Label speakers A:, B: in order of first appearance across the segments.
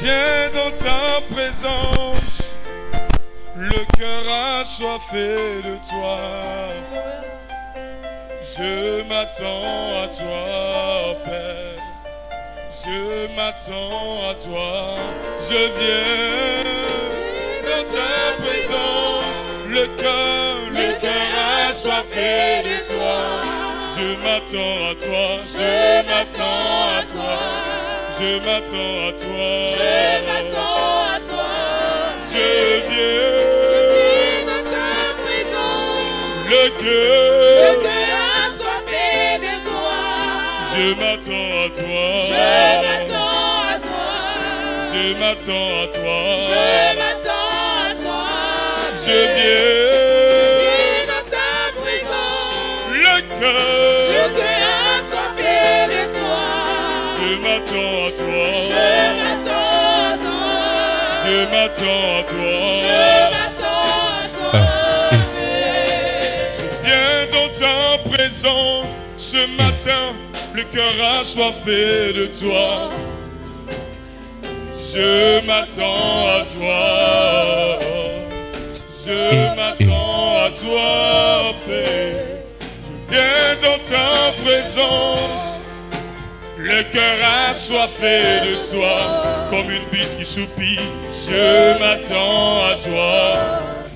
A: viens dans ta présence, le cœur assoiffé de toi. Je m'attends à toi, Père. Je m'attends à toi. Je viens dans ta présence, le cœur assoiffé de toi. Je m'attends à toi. Je m'attends à toi. Je m'attends à toi.
B: Je m'attends à toi.
A: Je viens
B: dans ta présence,
A: le cœur
B: assoiffé de toi.
A: Je m'attends à toi.
B: Je m'attends à toi.
A: Je m'attends à toi.
B: Je m'attends à toi.
A: Je viens
B: dans ta présence,
A: le cœur
B: assoiffé de toi.
A: Je m'attends à toi.
B: Je m'attends à toi.
A: Je m'attends à toi.
B: Je m'attends à toi.
A: Je viens dans ta présence ce matin, le cœur assoiffé de toi. Je m'attends à toi. Je m'attends à toi, Père. Je viens dans ta présence, le cœur assoiffé de toi, comme une biche qui soupire. Je m'attends à toi.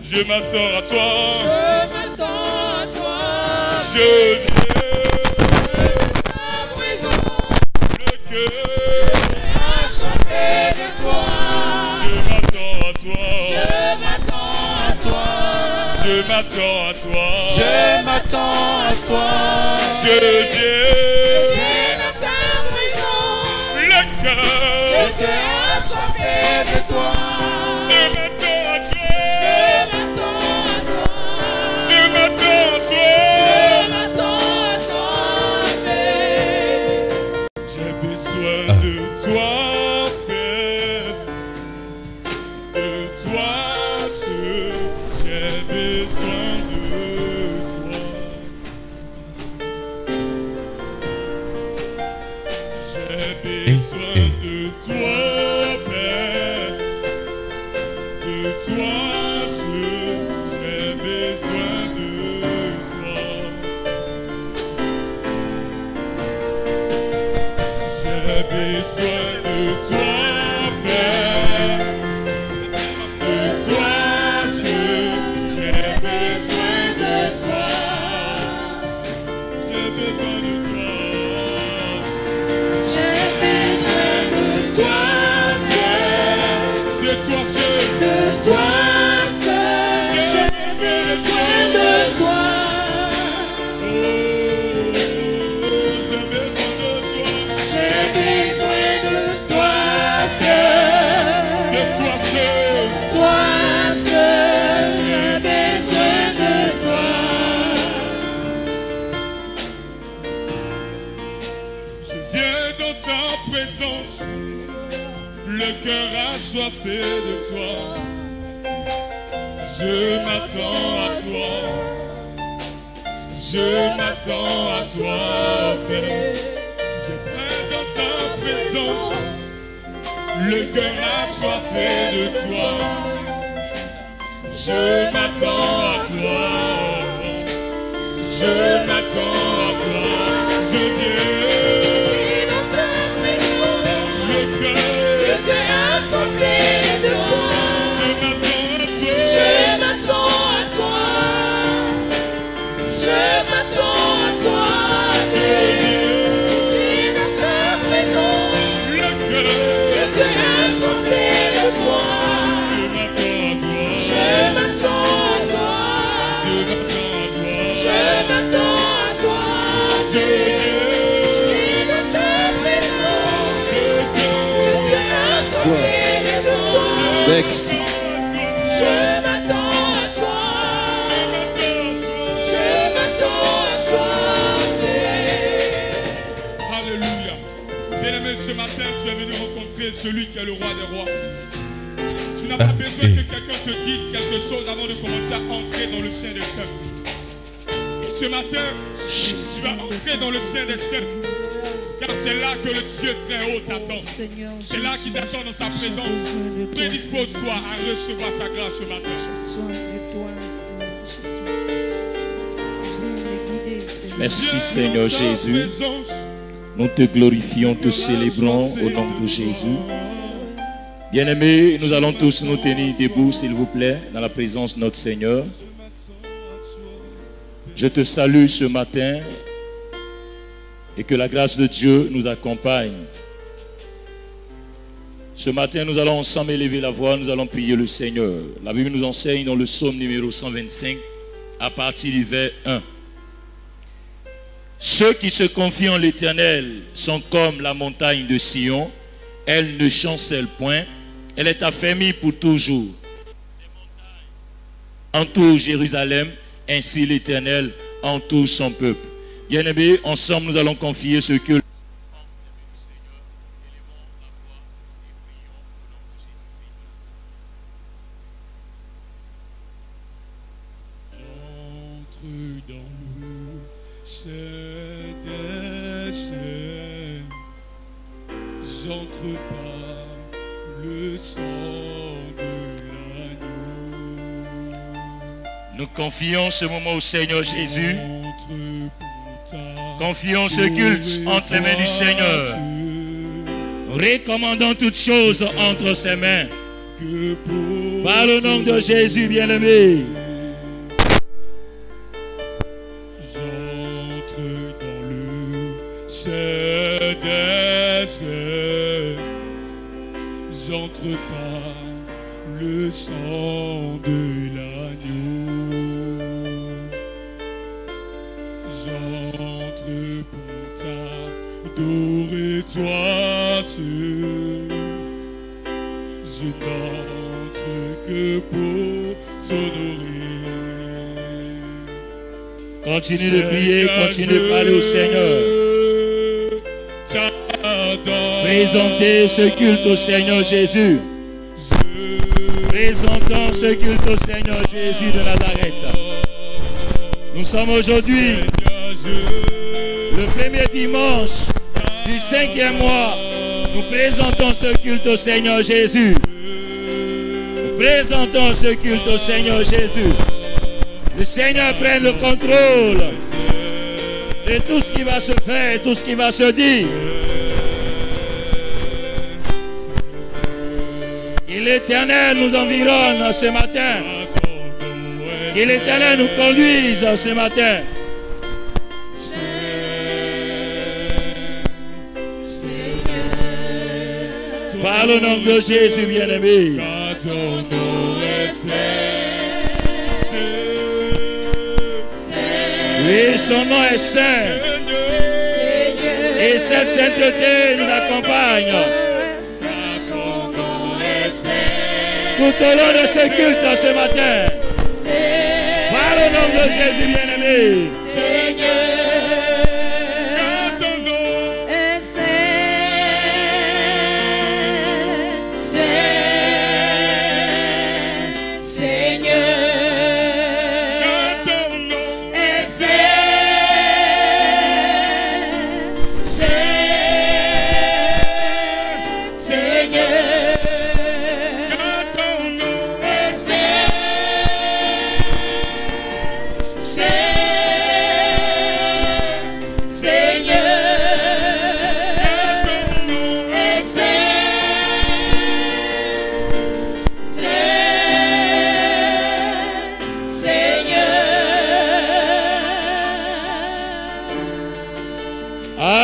A: Je m'attends à toi.
B: Je m'attends à toi.
A: Je viens
B: ta présence,
A: le cœur
B: assoiffé de toi.
A: Je m'attends à toi.
B: Je m'attends à toi.
A: Je m'attends à toi.
B: Je m'attends à toi.
A: Je viens
B: dans ta présence,
A: le cœur
B: assoiffé de toi.
A: Je m'attends à toi.
B: Je m'attends à toi.
A: Je m'attends à toi.
B: Je m'attends à toi.
A: J'ai besoin de toi, Père. De toi seul. J'ai besoin de toi. J'ai besoin de toi, Père. De toi seul. J'ai besoin de toi. J'ai besoin de toi, Père. De toi seul. J'ai besoin de toi. J'ai besoin de toi.
B: J'ai besoin de toi seul.
A: De toi seul.
B: De toi seul. J'ai besoin de toi.
A: Oh, j'ai besoin de toi.
B: J'ai besoin de toi seul.
A: De toi seul.
B: Toi seul. J'ai besoin de toi.
A: Je viens dans ta présence, le cœur assoiffé de toi. Je m'attends à toi. Je m'attends à toi, Père. Je viens dans ta présence, le cœur assoiffé de toi. Je m'attends à toi. Je m'attends à toi. Je viens.
B: Dans ta présence,
A: Le cœur
B: assoiffé de toi. Je m'attends à toi. Je m'attends à toi. Je vis dans ta présence,
A: le cœur
B: assoiffé de toi.
A: Je m'attends à toi.
B: Je m'attends à toi.
A: Je m'attends à toi. Je
B: Vis dans ta présence, assoiffé de toi. Je m'attends à toi. Je m'attends à toi.
A: Alléluia. Bien-aimé, ce matin, tu es venu rencontrer celui qui est le roi des rois. Tu n'as pas besoin que quelqu'un te dise quelque chose avant de commencer à entrer dans le sein des saints. Et ce matin, tu vas entrer dans le sein des saints. Car c'est là que le Dieu très haut t'attend. C'est là qu'il t'attend dans sa présence. Prédispose-toi à recevoir sa grâce ce matin.
C: Merci Seigneur Jésus. Nous te glorifions, te célébrons au nom de Jésus. Bien-aimés, nous allons tous nous tenir debout, s'il vous plaît, dans la présence de notre Seigneur. Je te salue ce matin et que la grâce de Dieu nous accompagne. Ce matin, nous allons ensemble élever la voix, nous allons prier le Seigneur. La Bible nous enseigne dans le psaume numéro 125, à partir du vers 1. Ceux qui se confient en l'Éternel sont comme la montagne de Sion. Elle ne chancelle point. Elle est affermie pour toujours. Entoure Jérusalem, ainsi l'Éternel entoure son peuple. Bien-aimés, ensemble nous allons confier ce que
A: j'entre par le sang de l'agneau.
C: Nous confions ce moment au Seigneur Jésus. Confions ce culte entre les mains du Seigneur. Recommandons toutes choses entre ses mains. Par le nom de Jésus, bien-aimé.
A: J'entre dans le céleste. J'entre par le sang de l'agneau. J'entre pour t'adorer toi seul. Je n'entre que pour t'honorer.
C: Continue de prier, continue de parler au Seigneur. Présentez ce culte au Seigneur Jésus. Présentons ce culte au Seigneur Jésus de Nazareth. Nous sommes aujourd'hui le premier dimanche du 5e mois. Nous présentons ce culte au Seigneur Jésus. Nous présentons ce culte au Seigneur Jésus. Le Seigneur prenne le contrôle de tout ce qui va se faire, tout ce qui va se dire. Que l'Éternel nous environne ce matin. Que l'Éternel nous conduise ce matin. Par le nom de Jésus, bien-aimé. Oui, son nom est saint. Et cette sainteté nous accompagne. Tout au long de ce culte ce matin. Par le nom de Jésus, bien-aimé.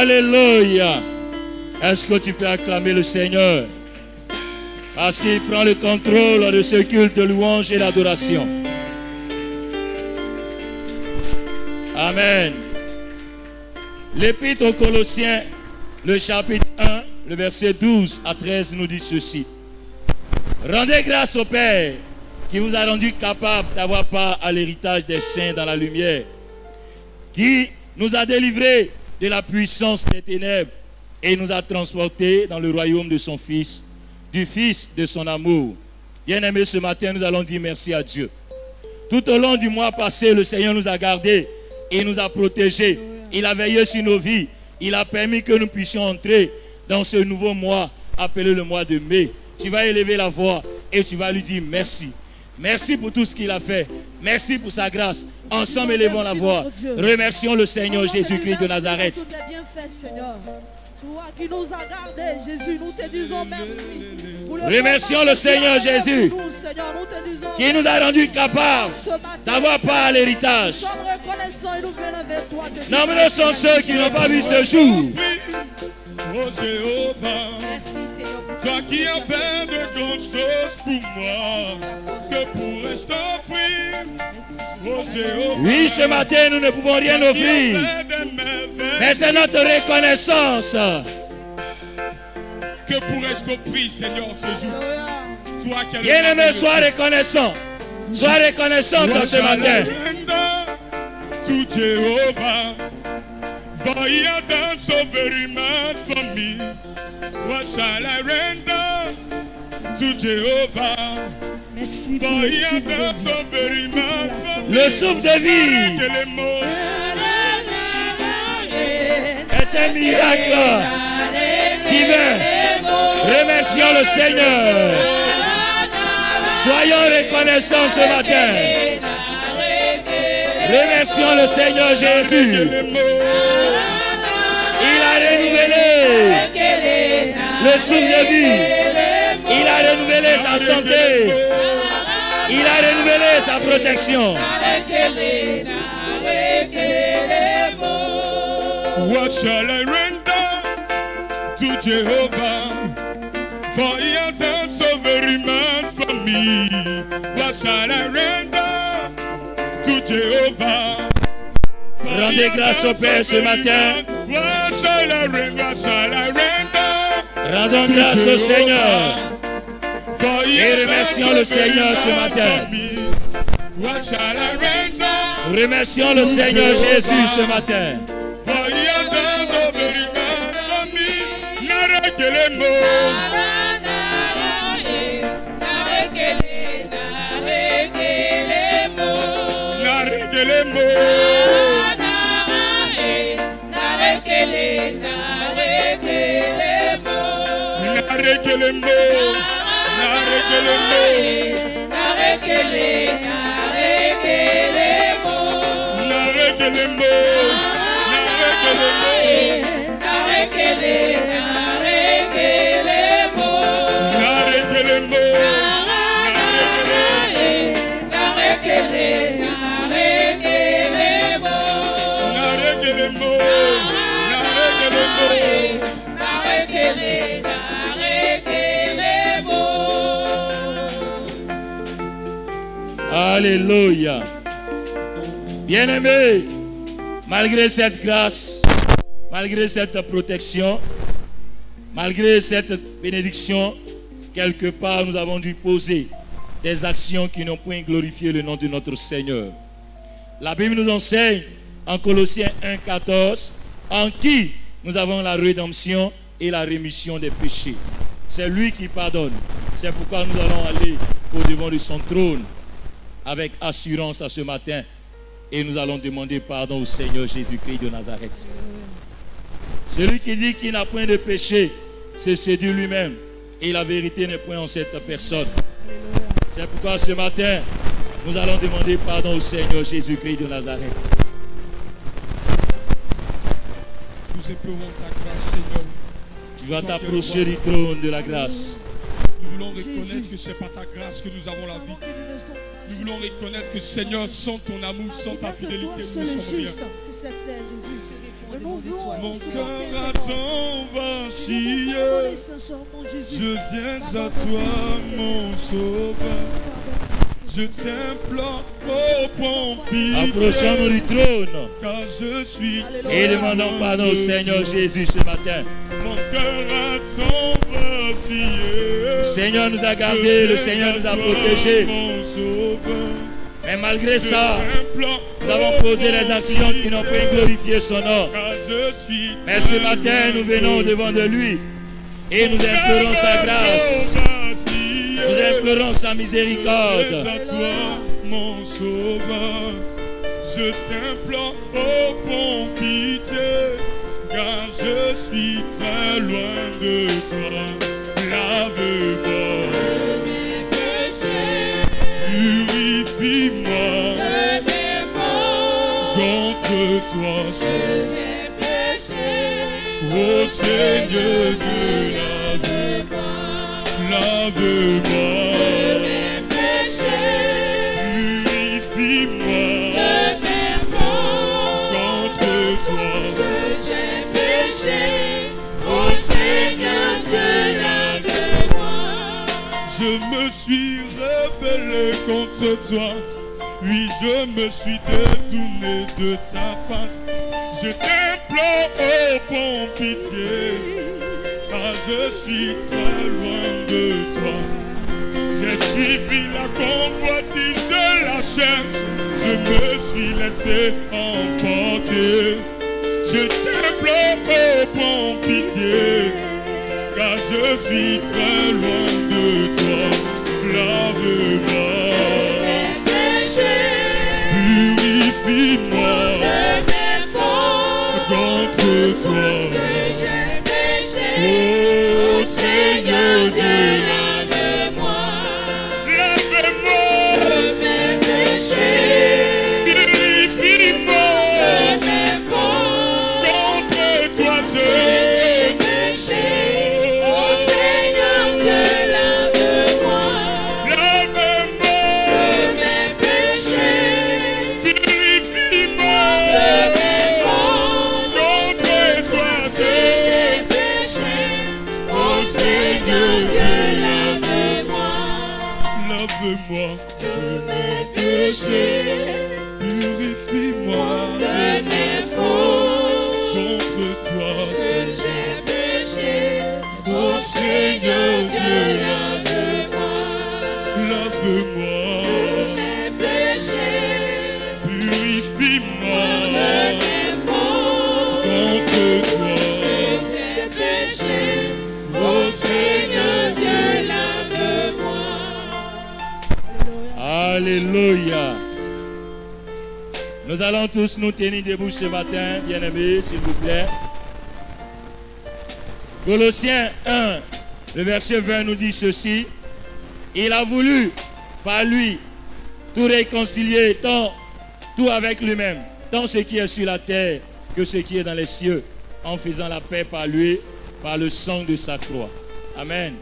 C: Alléluia. Est-ce que tu peux acclamer le Seigneur? Parce qu'il prend le contrôle de ce culte de louange et d'adoration. Amen. L'Épître aux Colossiens, le chapitre 1, le verset 12 à 13 nous dit ceci. Rendez grâce au Père qui vous a rendu capable d'avoir part à l'héritage des saints dans la lumière, qui nous a délivrés de la puissance des ténèbres et nous a transportés dans le royaume de son Fils, du Fils de son amour. Bien-aimés, ce matin, nous allons dire merci à Dieu. Tout au long du mois passé, le Seigneur nous a gardés et nous a protégés. Il a veillé sur nos vies. Il a permis que nous puissions entrer dans ce nouveau mois appelé le mois de mai. Tu vas élever la voix et tu vas lui dire merci. Merci pour tout ce qu'il a fait. Merci pour sa grâce. Ensemble, élevons la voix. Remercions le Seigneur Jésus-Christ de Nazareth.
B: Tout est bien fait, Seigneur. Toi qui nous as gardés, Jésus, nous te disons merci.
C: Remercions le Seigneur Jésus qui nous a rendus capables d'avoir part à l'héritage. Nombreux sont ceux qui n'ont pas vu ce jour.
A: Oh Jéhovah,
B: Merci, Seigneur.
A: toi qui as fait de grandes choses pour moi, que pourrais-je t'offrir? Oh Jéhovah,
C: Oui, ce matin, nous ne pouvons rien offrir, mais c'est notre reconnaissance.
A: que pourrais-je t'offrir, Seigneur, ce jour? Toi qui as le
C: Bien-aimé, sois reconnaissant. Sois reconnaissant dans ce matin.
A: To Jehovah, for he has done so very much for me. What shall I render to Jehovah?
B: Merci
A: For he has done so very much for me.
C: Le souffle de vie
A: Que les mots
C: est un miracle divin. Remercions le Seigneur. Soyons reconnaissants ce matin. Remercions le Seigneur Jésus. Il a renouvelé le souffle de vie. Il a renouvelé ta santé. Il a renouvelé sa protection.
A: What shall I render to Jehovah? For he has done so very much for me. What shall I render to Jehovah? For he
C: Rendez
A: has
C: grâce
A: done
C: au Père
A: so
C: ce
A: very
C: matin.
A: much. What shall I render? What shall I render?
C: Rendons
A: to
C: grâce au
A: Jehovah?
C: Seigneur.
A: For he
C: Et
A: has
C: remercions
A: done
C: le
A: so very
C: Seigneur ce
A: much
C: matin.
A: for me. What shall I render?
C: Remercions le Seigneur Jésus ce matin.
A: For he has done so very much for me. N'arrête que les mots. N'arrête que les mots. N'arrête que les mots. N'arrête que les mots. N'arrête que les
C: Alléluia. Bien-aimés, malgré cette grâce, malgré cette protection, malgré cette bénédiction, quelque part nous avons dû poser des actions qui n'ont point glorifié le nom de notre Seigneur. La Bible nous enseigne en Colossiens 1,14, en qui nous avons la rédemption et la rémission des péchés. C'est lui qui pardonne. C'est pourquoi nous allons aller au-devant de son trône avec assurance à ce matin et nous allons demander pardon au Seigneur Jésus-Christ de Nazareth. Celui qui dit qu'il n'a point de péché se séduit lui-même et la vérité n'est point en cette personne. C'est pourquoi ce matin nous allons demander pardon au Seigneur Jésus-Christ de Nazareth.
A: Nous épeurons ta grâce, Seigneur.
C: Tu vas t'approcher du trône de la grâce.
A: Nous voulons reconnaître que c'est par ta grâce que nous avons la vie. Nous voulons reconnaître que Seigneur, sans ton amour, sans ta fidélité, nous ne sommes rien. Mon cœur attend vacille. Je viens à toi, mon sauveur. Je t'implore, oh prends pitié.
C: Approchons-nous du trône
A: Car je suis
C: et demandons pardon au Seigneur Jésus ce matin.
A: Mon cœur attend vacille.
C: Le Seigneur nous a gardés, le Seigneur nous a protégés. Mais malgré ça, nous avons posé des actions qui n'ont pas glorifié son nom. Mais ce matin, nous venons devant de lui et nous implorons sa grâce. Nous implorons sa miséricorde.
A: À toi, mon sauveur, je t'implore, oh prends pitié, car je suis très loin de toi. Lave-moi,
B: mes péchés,
A: purifie-moi
B: de mes fautes,
A: contre toi.
B: j'ai péché.
A: Ô Seigneur Dieu, lave-moi,
B: Mes péchés,
A: purifie-moi
B: de mes fautes,
A: contre toi.
B: j'ai péché. Ô Seigneur Dieu, lave-moi.
A: Je me suis rebellé contre toi. Oui, je me suis détourné de ta face. Je t'implore, oh bon pitié, car je suis très loin de toi. J'ai suivi la convoitise de la chair. Je me suis laissé emporter. Je t'implore, oh bon pitié, car je suis très loin de toi. Lave-moi,
B: Mes péchés,
A: purifie-moi
B: de mes fautes,
A: contre toi.
B: j'ai péché.
A: Oh
B: Seigneur Dieu, lave-moi.
A: Lave-moi,
B: Mes péchés,
A: purifie-moi
B: mes fautes,
A: contre toi
B: j'ai
A: seul.
B: péché. Oh Seigneur Dieu, lave-moi.
A: Lave-moi,
B: Mes péchés,
A: purifie-moi
B: mes fautes,
A: contre toi seul.
B: j'ai péché. Oh Seigneur Dieu, lave-moi.
A: Lave-moi,
B: Mes péchés,
A: purifie-moi
B: mes fautes,
A: contre toi.
B: j'ai péché. Oh Seigneur Dieu, lave-moi.
A: Lave-moi,
B: Mes péchés,
A: purifie-moi
B: mes fautes,
A: contre toi.
B: j'ai péché. Oh Seigneur Dieu, lave-moi.
C: Alléluia. Nous allons tous nous tenir debout ce matin, bien-aimés, s'il vous plaît. Colossiens 1, le verset 20 nous dit ceci. Il a voulu, par lui, tout réconcilier, tant tout avec lui-même, tant ce qui est sur la terre que ce qui est dans les cieux, en faisant la paix par lui, par le sang de sa croix. Amen.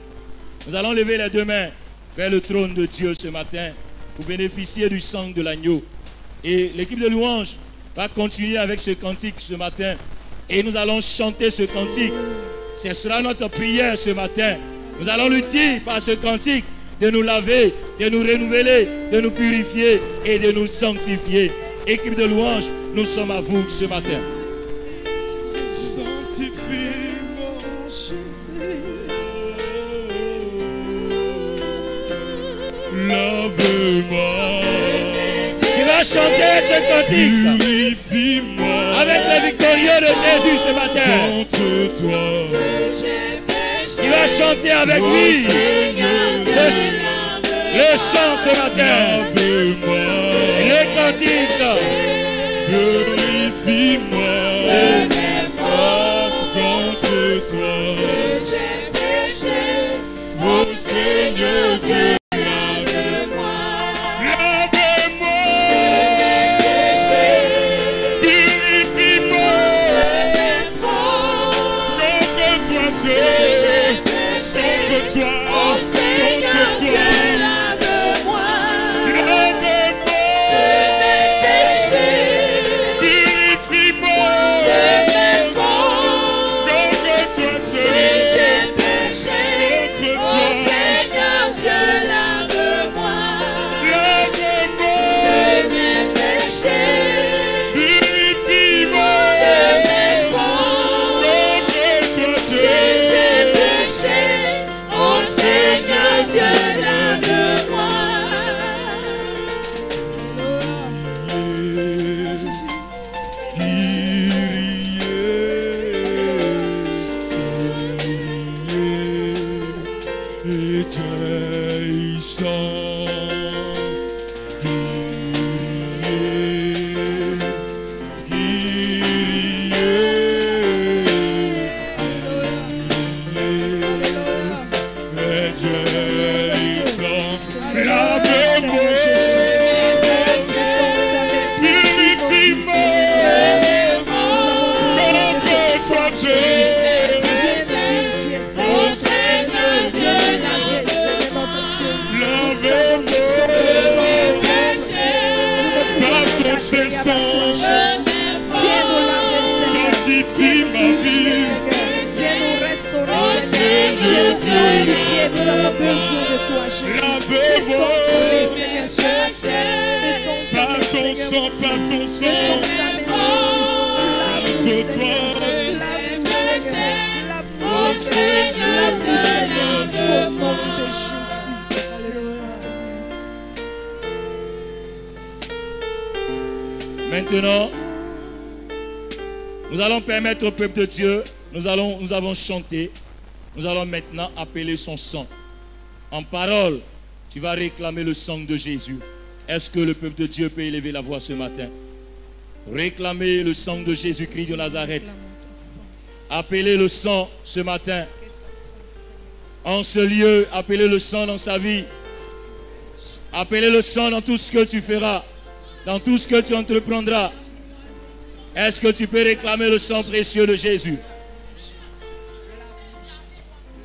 C: Nous allons lever les deux mains vers le trône de Dieu ce matin pour bénéficier du sang de l'agneau. Et l'équipe de louange va continuer avec ce cantique ce matin. Et nous allons chanter ce cantique. Ce sera notre prière ce matin. Nous allons lui dire par ce cantique de nous laver, de nous renouveler, de nous purifier et de nous sanctifier. Équipe de louange, nous sommes à vous ce matin.
A: Sanctifie-moi, lave-moi,
C: Tu vas chanter ce cantique
A: purifie-moi
C: avec le victorieux de Jésus ce matin.
A: contre toi.
C: Tu vas chanter avec lui le chant ce matin.
A: Lave-moi,
C: Le cantique.
A: purifie-moi contre toi. Oh Seigneur Dieu, lave-moi, purifie-moi contre toi seul, contre toi, purifie-moi contre toi seul, contre toi. ce sang.
B: Viens nous laver, Seigneur.
A: Sanctifie ma vie.
B: Viens nous restaurer, Seigneur. Viens nous sanctifier. Nous avons besoin de toi, Jésus.
A: Lave-moi. Par ton sang, par ton sang. Lave-toi.
B: Au nom de Jésus. Alléluia.
C: Maintenant, nous allons permettre au peuple de Dieu, nous avons chanté, nous allons maintenant appeler son sang. En parole, tu vas réclamer le sang de Jésus. Est-ce que le peuple de Dieu peut élever la voix ce matin? Réclamer le sang de Jésus-Christ de Nazareth. Appelez le sang ce matin. En ce lieu, appelez le sang dans sa vie. Appelez le sang dans tout ce que tu feras, dans tout ce que tu entreprendras. Est-ce que tu peux réclamer le sang précieux de Jésus?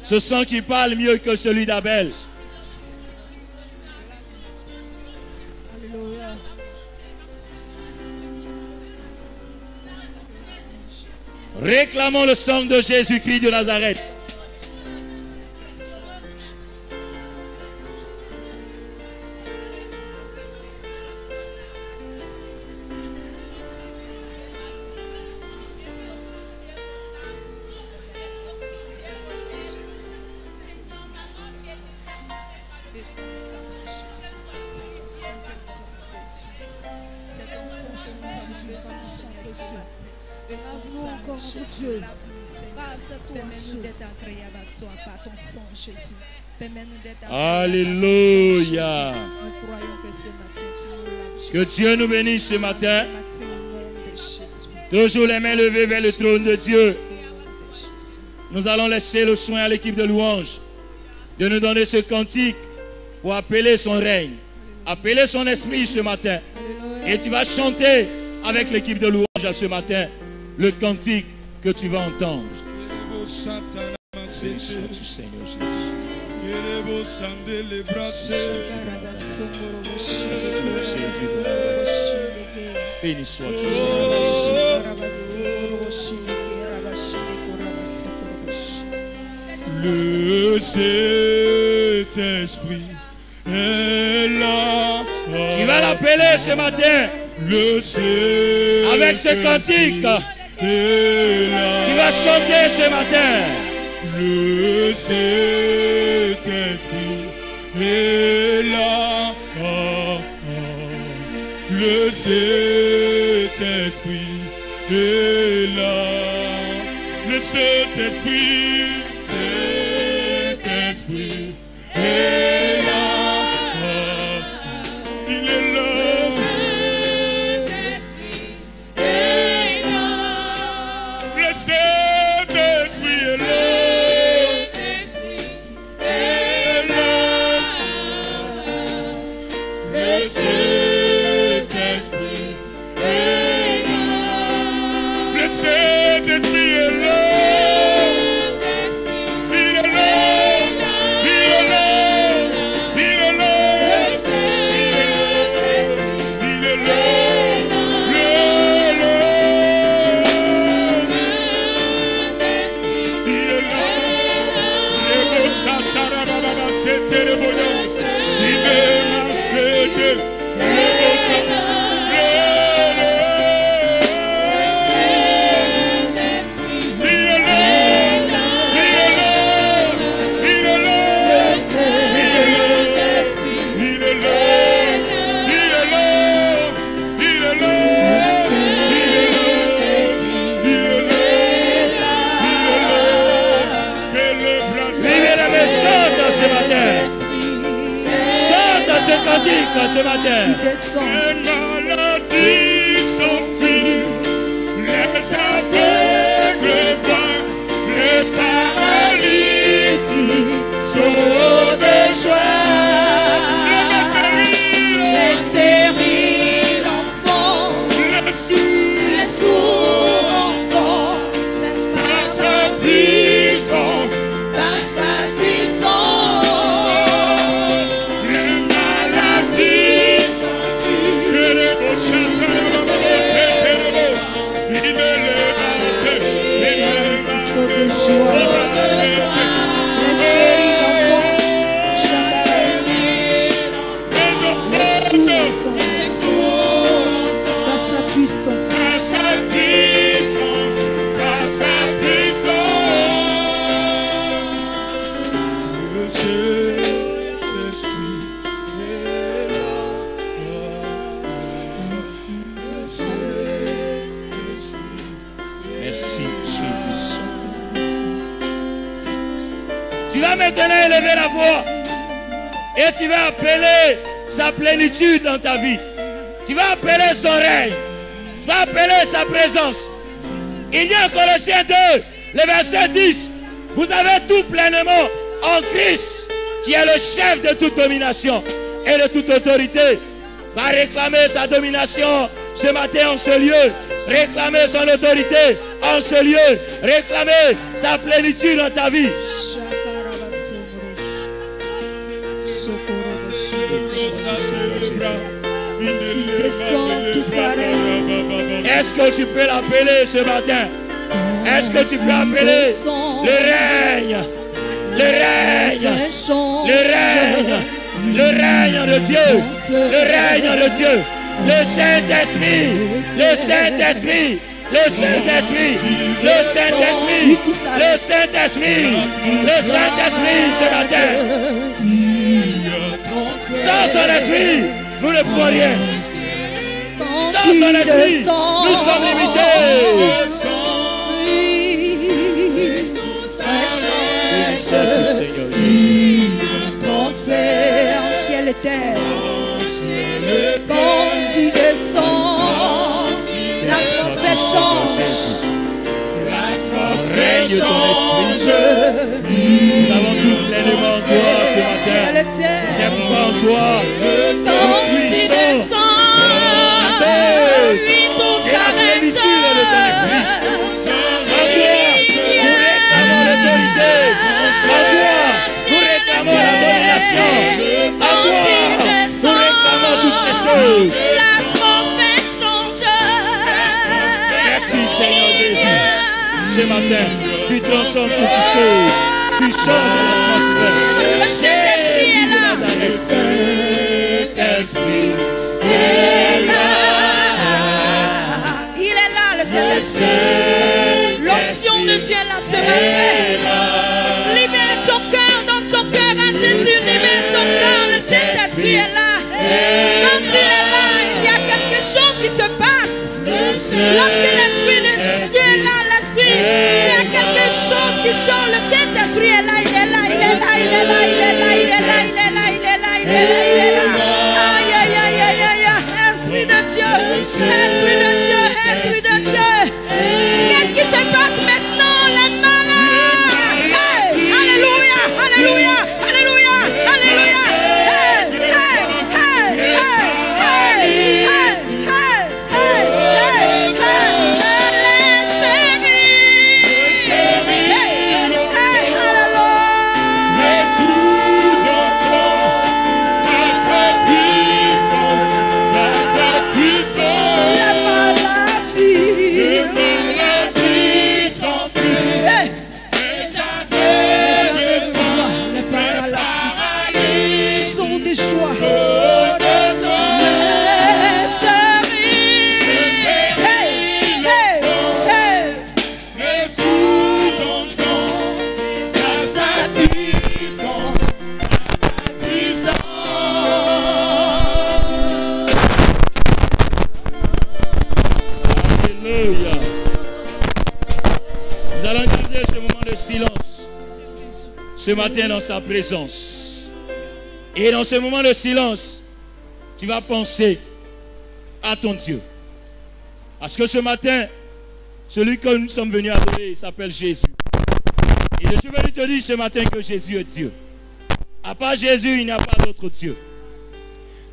C: Ce sang qui parle mieux que celui d'Abel.
B: Alléluia.
C: Réclamons le sang de Jésus-Christ de Nazareth.
B: Lave-nous encore, mon Dieu. Permets-nous d'être agréables à toi par ton sang, Jésus. Permets-nous d'être
C: Alléluia.
B: Nous croyons que ce matin, tu nous laves.
C: Que Dieu nous bénisse ce matin.
B: Ce matin, au nom de Jésus.
C: Toujours les mains levées vers le trône de Dieu. Nous allons laisser le soin à l'équipe de louange de nous donner ce cantique pour appeler son règne, appeler son esprit ce matin. Et tu vas chanter avec l'équipe de louange ce matin le cantique que tu vas entendre. Béni sois-tu, Seigneur Jésus. Béni sois-tu, Seigneur Jésus.
A: Le Saint-Esprit est là.
C: Tu vas l'appeler ce matin.
A: Le Saint-Esprit
C: avec ce cantique.
A: est là.
C: Tu vas chanter ce matin.
A: Le Saint-Esprit est là. Le Saint-Esprit est là. Le Saint-Esprit, Saint-Esprit est là. Il est là. Le Saint-Esprit est là.
C: Cantique ce matin.
A: Les maladies sont finies, les aveugles voient, les paralytiques sont de joie. Les stériles enfants, les sourds entendent, par sa puissance, par sa puissance. Les maladies s'enfuient,
C: vas maintenant élever la voix et tu vas appeler sa plénitude dans ta vie. Tu vas appeler son règne. Tu vas appeler sa présence. Il y a en Colossiens 2, le verset 10. Vous avez tout pleinement en Christ, qui est le chef de toute domination et de toute autorité. Va réclamer sa domination ce matin en ce lieu. Réclamer son autorité en ce lieu. Réclamer sa plénitude dans ta vie. Est-ce que tu peux l'appeler ce matin? Est-ce que tu peux appeler le règne? Le règne, le règne, le règne de Dieu, le règne de Dieu, le Saint-Esprit, le Saint-Esprit, le Saint-Esprit, le Saint-Esprit, le Saint-Esprit, le Saint-Esprit ce matin. Sans son esprit, nous ne pouvons rien. Sans son esprit, nous sommes limités. Seigneur Jésus.
B: Transfert en ciel et terre. Quand tu descends, l'atmosphère change.
C: Règne ton esprit. Nous avons tout pleinement en toi ce matin. J'ai foi en toi.
B: Quand tu descends, tout s'arrête.
C: De ton esprit. En toi, nous réclamons l'autorité. En toi, nous réclamons la domination. En toi, nous réclamons toutes ces choses. Merci Seigneur Jésus. Ce matin, tu transformes toutes choses. Tu changes l'atmosphère. Jésus de Nazareth. Saint-Esprit est là.
B: Il est là, le Saint-Esprit. L'onction de Dieu est là ce matin. Libère ton cœur dans ton cœur à Jésus. Libère ton cœur, le Saint-Esprit est là. Quand il est là, il y a quelque chose qui se passe. Lorsque l'Esprit de Dieu est là, l'Esprit, il y a quelque chose qui change. Le Saint-Esprit est là, il est là, il est là, il est là, il est là, il est là, il est là, il est là, il est là, il est là. Aïe, aïe, aïe, aïe, aïe, aïe. Esprit de Dieu, Esprit de Dieu, Esprit de Dieu. Qu'est-ce qui se passe maintenant, les malades? Hey, alléluia, alléluia, alléluia, alléluia. Hey, hey, hey, hey, hey, hey, hey,
C: ce matin dans sa présence. Et dans ce moment de silence, tu vas penser à ton Dieu. Parce que ce matin, celui que nous sommes venus adorer s'appelle Jésus. Et je suis venu te dire ce matin que Jésus est Dieu. À part Jésus, il n'y a pas d'autre Dieu.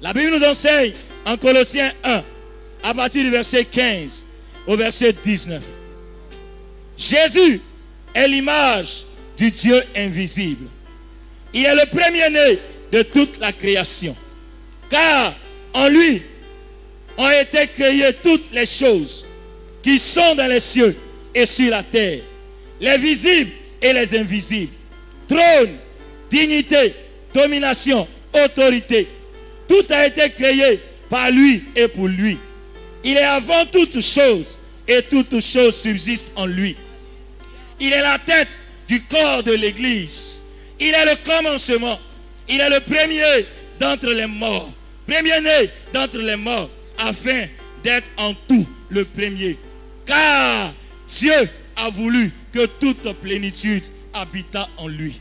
C: La Bible nous enseigne en Colossiens 1, à partir du verset 15 au verset 19. Jésus est l'image du Dieu invisible. Il est le premier-né de toute la création. Car en lui ont été créées toutes les choses qui sont dans les cieux et sur la terre, les visibles et les invisibles. Trône, dignité, domination, autorité. Tout a été créé par lui et pour lui. Il est avant toutes choses et toutes choses subsistent en lui. Il est la tête du corps de l'Église. Il est le commencement. Il est le premier d'entre les morts. Premier-né d'entre les morts, afin d'être en tout le premier. Car Dieu a voulu que toute plénitude habitât en lui.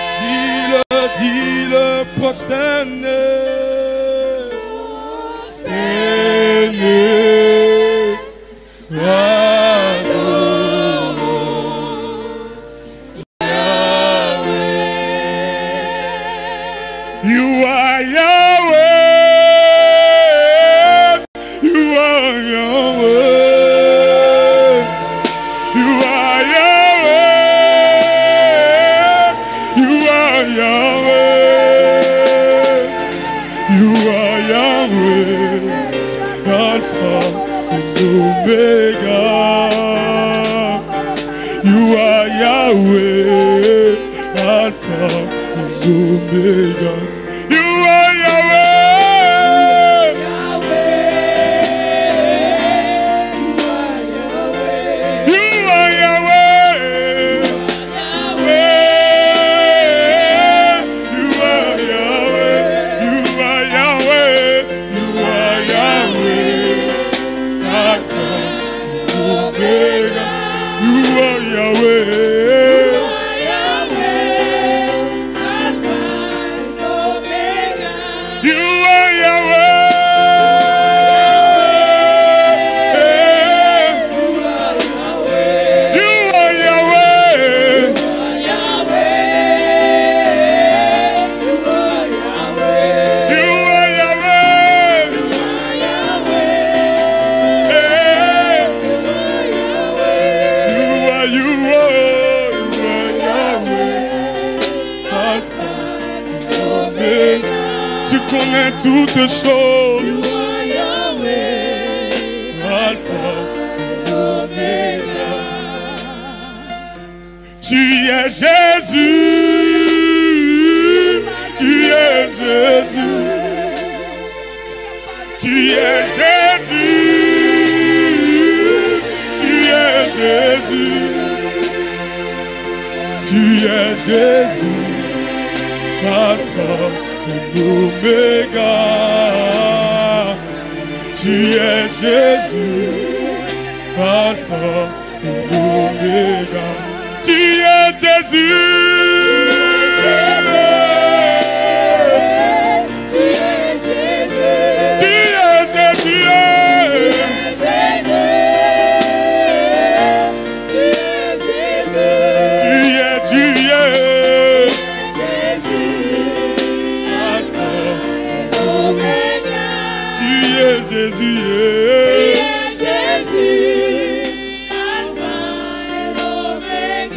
A: prosterner. You are Yahweh. You are Yahweh. You are Yahweh. You are Yahweh. You are Yahweh. Alpha and Omega. You are Yahweh. Alpha and Omega. You are Yahweh. You are Yahweh. You are Yahweh. You are Yahweh. You are Yahweh. Alpha and Omega. You are Yahweh. Tu connais toutes choses. You are Yahweh, Alpha et Omega. Tu es Jésus. Tu es Jésus. Tu es Jésus. Tu es Jésus. Tu es Jésus. Alpha et Omega. Tu es Jésus, Alpha et Omega. Tu es Jésus. Tu es Jésus. Tu es Jésus, Alpha et Omega.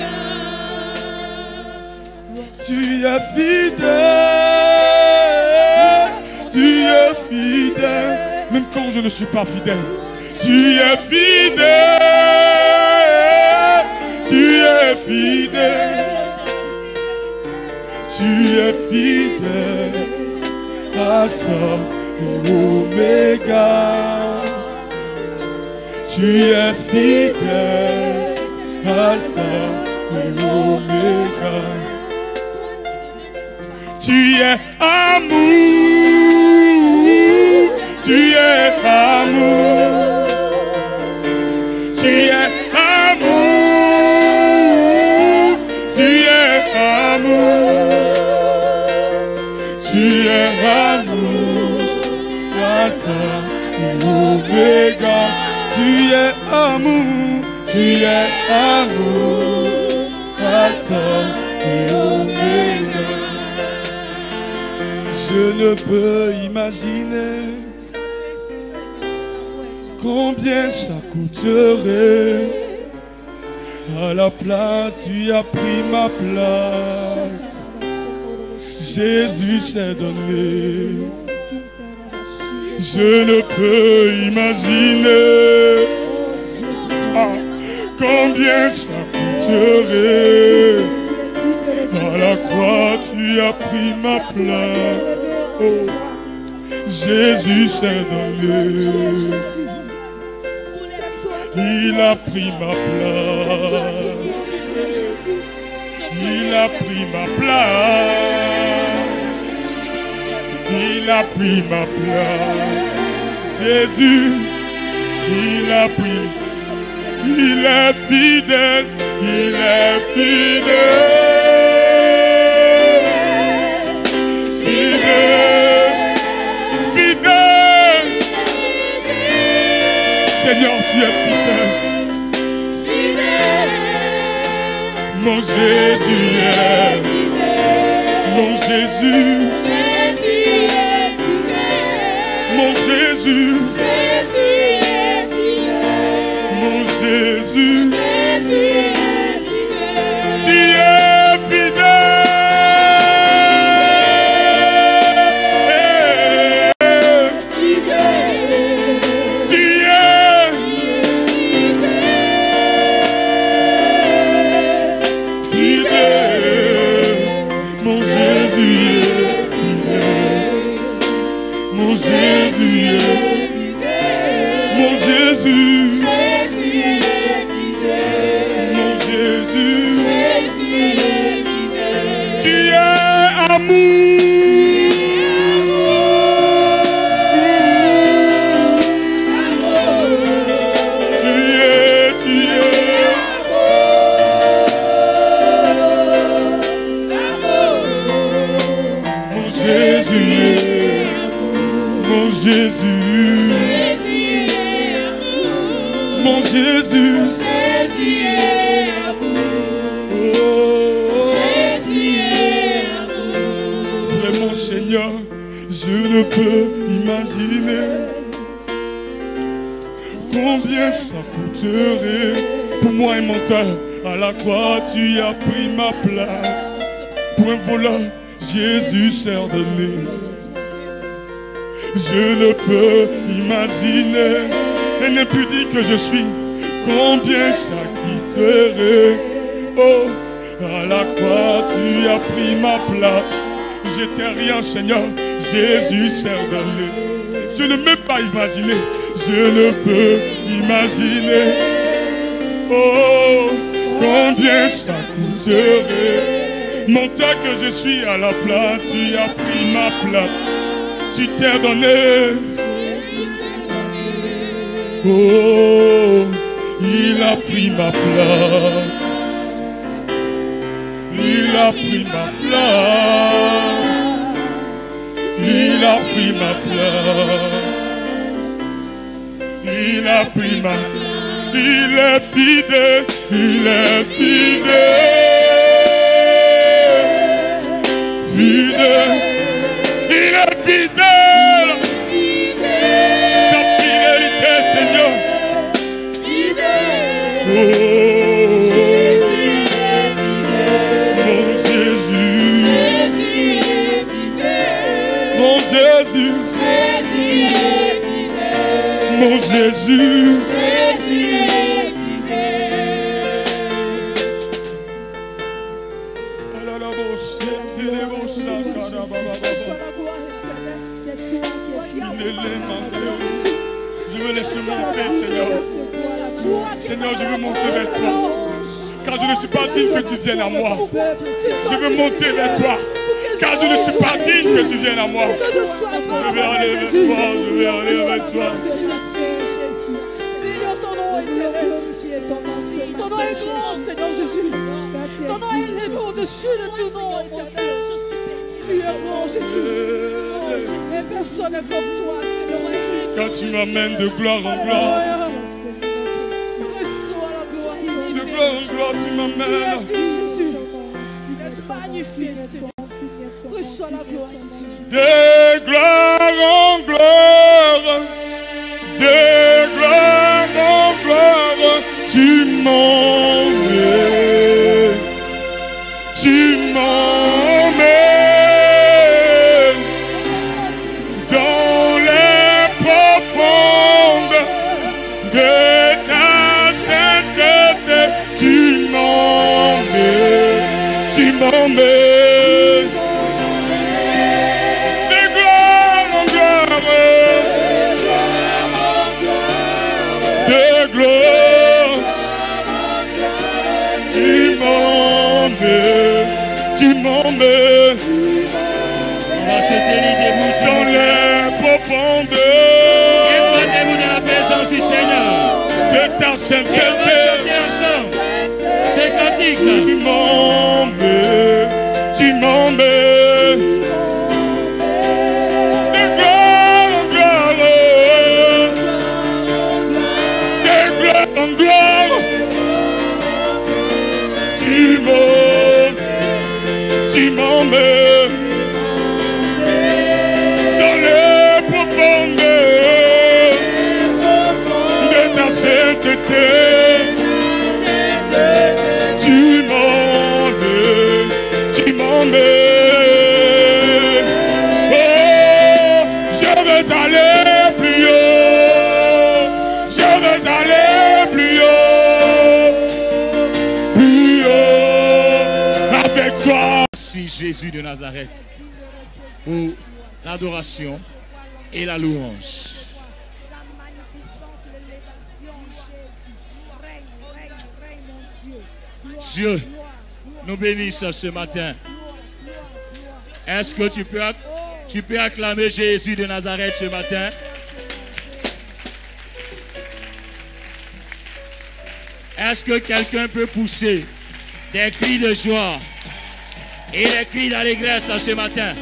A: Tu es fidèle, tu es fidèle, même quand je ne suis pas fidèle. Tu es fidèle, tu es fidèle, tu es fidèle, Alpha et Omega. Tu es fidèle, Alpha et Omega. Tu es amour, tu es amour, tu es amour, tu es amour, tu es amour. Alpha et Omega, tu es amour, tu es amour, Alpha et Omega. Je ne peux imaginer combien ça coûterait. À la place, tu as pris ma place. Jésus s'est donné. Je ne peux imaginer combien ça coûterait. À la croix, tu as pris ma place. Oh, Jésus s'est donné. Il a pris ma place. Il a pris ma place. Il a pris ma place. Jésus, il a pris. Il est fidèle. Il est fidèle. Fidèle. Seigneur, tu es fidèle. Mon Jésus est fidèle. Mon Jésus. Mon Jésus. Mon Jésus. Tu es combien ça coûterait pour moi et mon temps. À la croix, tu as pris ma place. Pour un volant, Jésus s'est donné. Je ne peux imaginer, et l'impudie que je suis, combien ça coûterait. Oh, à la croix, tu as pris ma place. J'étais rien, Seigneur, Jésus s'est donné. Je ne peux pas imaginer, je ne peux imaginer. Oh, combien ça coûterait. Mon temps que je suis à la place, tu as pris ma place. Tu t'es donné. Oh, il a pris ma place. Il a pris ma place. Il a pris ma place. Il a pris ma place. Il est fidèle. Il est fidèle. Fidèle. Il est fidèle. Ta fidélité, Seigneur. Oh, mon Jésus. Mon Jésus. Je veux laisser monter, Seigneur. Seigneur, je veux monter vers toi. Car je ne suis pas digne que tu viennes à moi. Je veux monter vers toi. Car je ne suis pas digne que tu viennes à moi. Je vais aller vers toi. Je vais aller vers toi.
B: Ton nom est grand, Seigneur Jésus. Ton nom est élevé au-dessus de tout nom, éternel. Tu es grand, Jésus. Et personne n'est comme toi, Seigneur Jésus.
A: Quand tu m'amènes de gloire en gloire,
B: reçois la gloire, Jésus.
A: de gloire en gloire, tu
B: Tu
A: m'amènes.
B: es digne, Jésus. Tu es magnifié, Seigneur. Reçois la gloire, Jésus.
A: De gloire en gloire, de gloire en gloire, tu m'emmènes, tu m'emmènes dans les profondes de ta sainteté, tu m'emmènes, tu m'emmènes. De gloire en gloire, de gloire, tu m'emmènes, tu m'emmènes
C: On va se tenir debout, s'il
A: dans
C: vous plaît.
A: les profondeurs
C: Tiens-toi debout dans la présence du Seigneur.
A: de ta
C: Et on va
A: sainteté,
C: chanter ensemble. C'est cantique.
A: tu m'emmènes, tu m'emmènes. De gloire en gloire, grande gloire. Tu m'emmènes dans les profondeurs de ta sainteté. Tu m'emmènes. Oh, je veux aller plus haut. Je veux aller plus haut avec toi.
C: Merci Jésus de Nazareth pour l'adoration et la louange. Dieu nous bénisse ce matin. Est-ce que tu peux acclamer Jésus de Nazareth ce matin? Est-ce que quelqu'un peut pousser des cris de joie et des cris d'allégresse ce matin?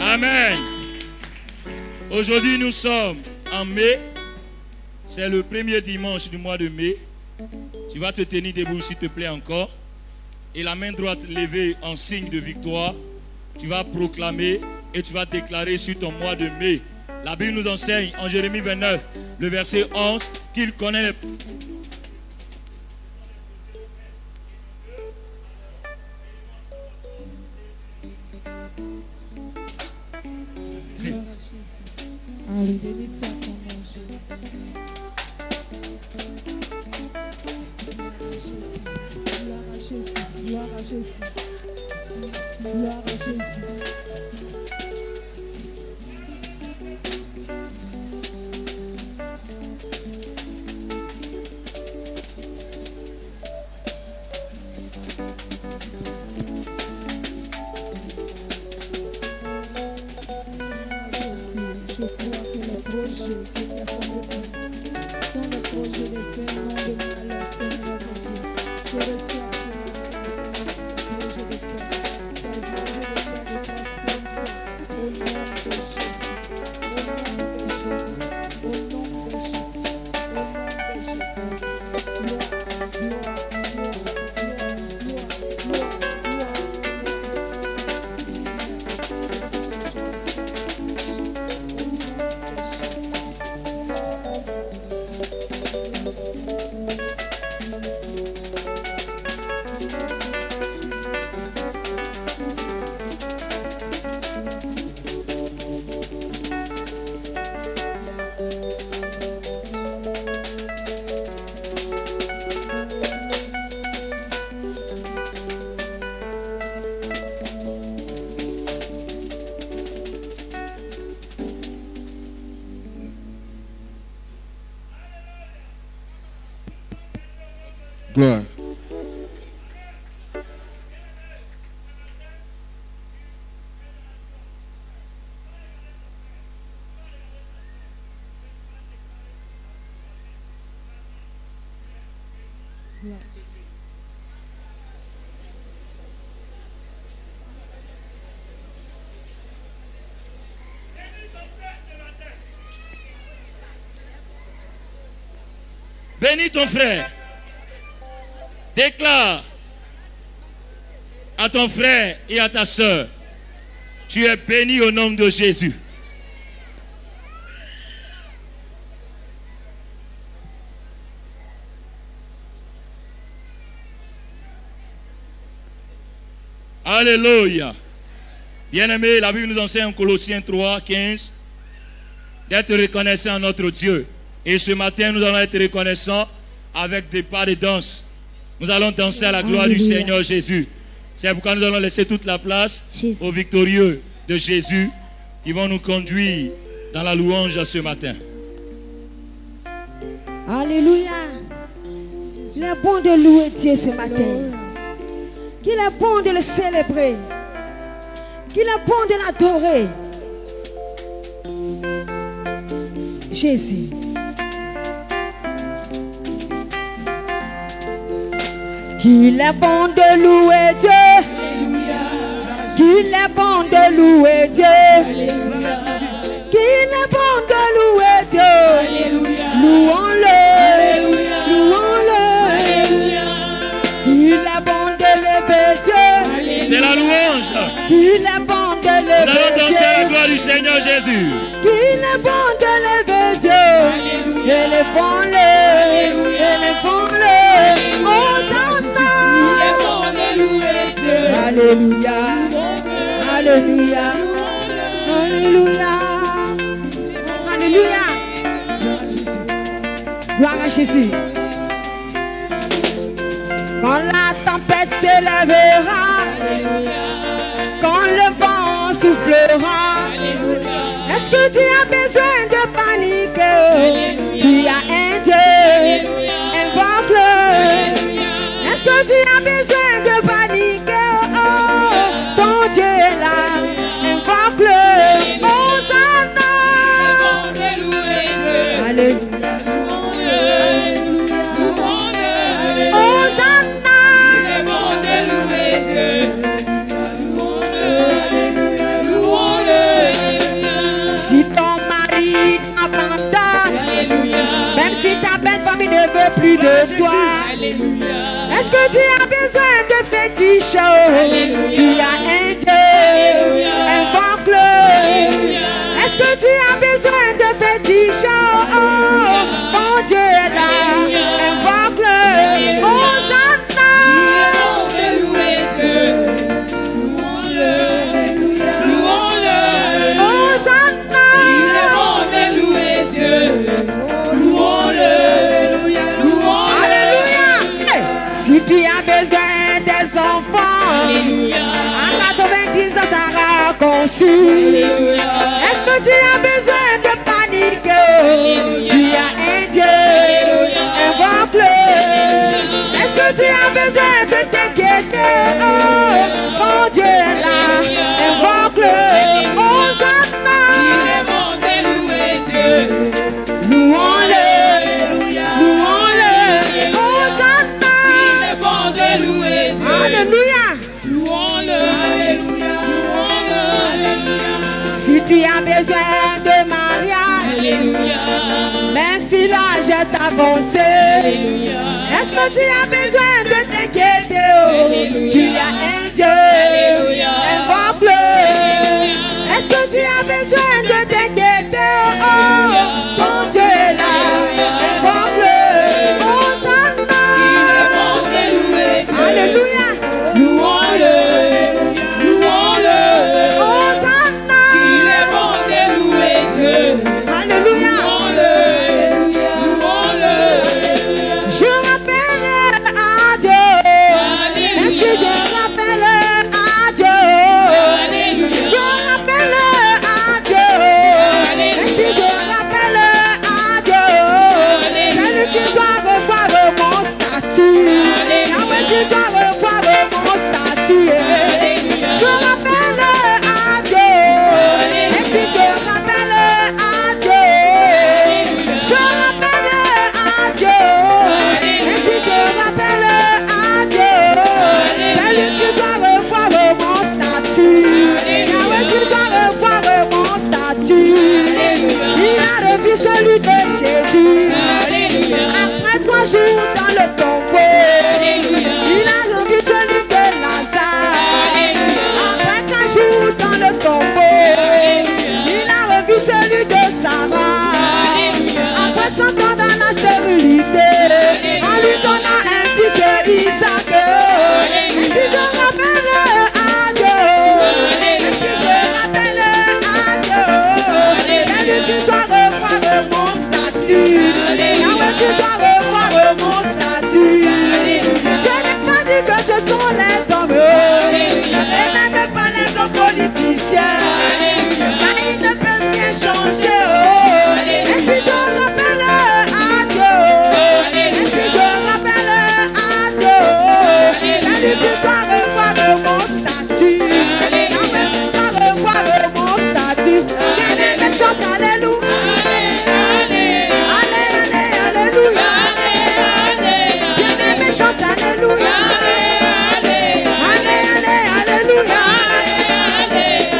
C: Amen. Aujourd'hui, nous sommes en mai. C'est le premier dimanche du mois de mai. Tu vas te tenir debout, s'il te plaît, encore. Et la main droite levée en signe de victoire. Tu vas proclamer et tu vas déclarer sur ton mois de mai. La Bible nous enseigne en Jérémie 29, le verset 11, qu'il connaît les...
B: Gloire à Jésus. Gloire à Jésus. Je crois que le projet que tu as formé sont le projet de faire nom de malheur, Seigneur mon Dieu. Je reçois
A: Gloire.
C: Bénis ton frère. Déclare à ton frère et à ta soeur, tu es béni au nom de Jésus. Alléluia. Bien-aimés, la Bible nous enseigne en Colossiens 3, 15 d'être reconnaissant à notre Dieu. Et ce matin, nous allons être reconnaissants avec des pas de danse. Nous allons danser à la gloire du Seigneur Jésus. C'est pourquoi nous allons laisser toute la place aux victorieux de Jésus qui vont nous conduire dans la louange ce matin.
D: Alléluia. Il est bon de louer Dieu ce matin. Qu'il est bon de le célébrer. Qu'il est bon de l'adorer. Jésus. Qu'il est bon de louer Dieu. Qu'il est bon de louer Dieu.
C: Jésus.
D: Qu'il est bon de lever Dieu. Élevons-le. Élevons-le. Hosanna. Alléluia. Alléluia. Alléluia. Alléluia. Gloire à Jésus. Quand la tempête s'élèvera, quand le vent soufflera, est-ce que tu as besoin de paniquer? Tu as un Dieu, invoque-le. Est-ce que tu as besoin de paniquer? Oh, ton Dieu est là, invoque-le. Hosanna. Alléluia. Hosanna. Si ton mari t'abandonne, même si ta belle famille ne veut plus de toi, est-ce que tu as besoin de fétiches? Tu as un Dieu, invoque-le. Est-ce que tu as besoin de fétiches? Mon Dieu est là, invoque-le. Hosanna. Si tu as besoin des enfants, à 90 ans ça sera conçu. Est-ce que tu as besoin de paniquer? Tu as un Dieu, invoque-le. Est-ce que tu as besoin de t'inquiéter? Oh, mon Dieu est là, invoque-le. Hosanna. Louons-le, louons-le. Hosanna. Alléluia. Si tu as besoin de mariage, même si l'âge est avancé, est-ce que tu as besoin de t'inquiéter? Tu as un Dieu, invoque-le. Est-ce que tu as besoin de t'inquiéter? Oh, ton Dieu est là, invoque-le. Hosanna. Alléluia. Louons-le. Hosanna. Alléluia. Je rappelle à Dieu. Ainsi je rappelle à Dieu. Je rappelle à Dieu. Ainsi je rappelle à Dieu. C'est lui qui doit revoir mon statut. Yahweh, tu dois revoir mon statut. Je rappelle à Dieu. Ainsi je rappelle à Dieu. Je rappelle à Dieu. Ainsi je rappelle à Dieu. C'est lui qui doit revoir mon statut. Yahweh, tu dois revoir mon statut. Il a revu celui de Jésus. Après 3 jours dans le tombeau, il a revu celui de Lazare. Après 4 jours dans le tombeau, il a revu celui de Sarah. Après 100 ans dans la stérilité, en lui donnant un fils Isaac. Ainsi je rappelle à Dieu. Ainsi je rappelle à Dieu. C'est lui qui doit revoir mon statut. Yahweh, tu dois revoir mon statut. Je n'ai pas dit que ce sont les hommes, et même pas les hommes politiciens, car ils ne peuvent rien changer. Ainsi je rappelle à Dieu. Ainsi je rappelle à Dieu. C'est lui qui doit revoir mon statut. Yahweh, tu dois revoir mon statut. Bien-aimé, chante alléluia. Alléluia. Bien-aimé, chante alléluia. Alléluia.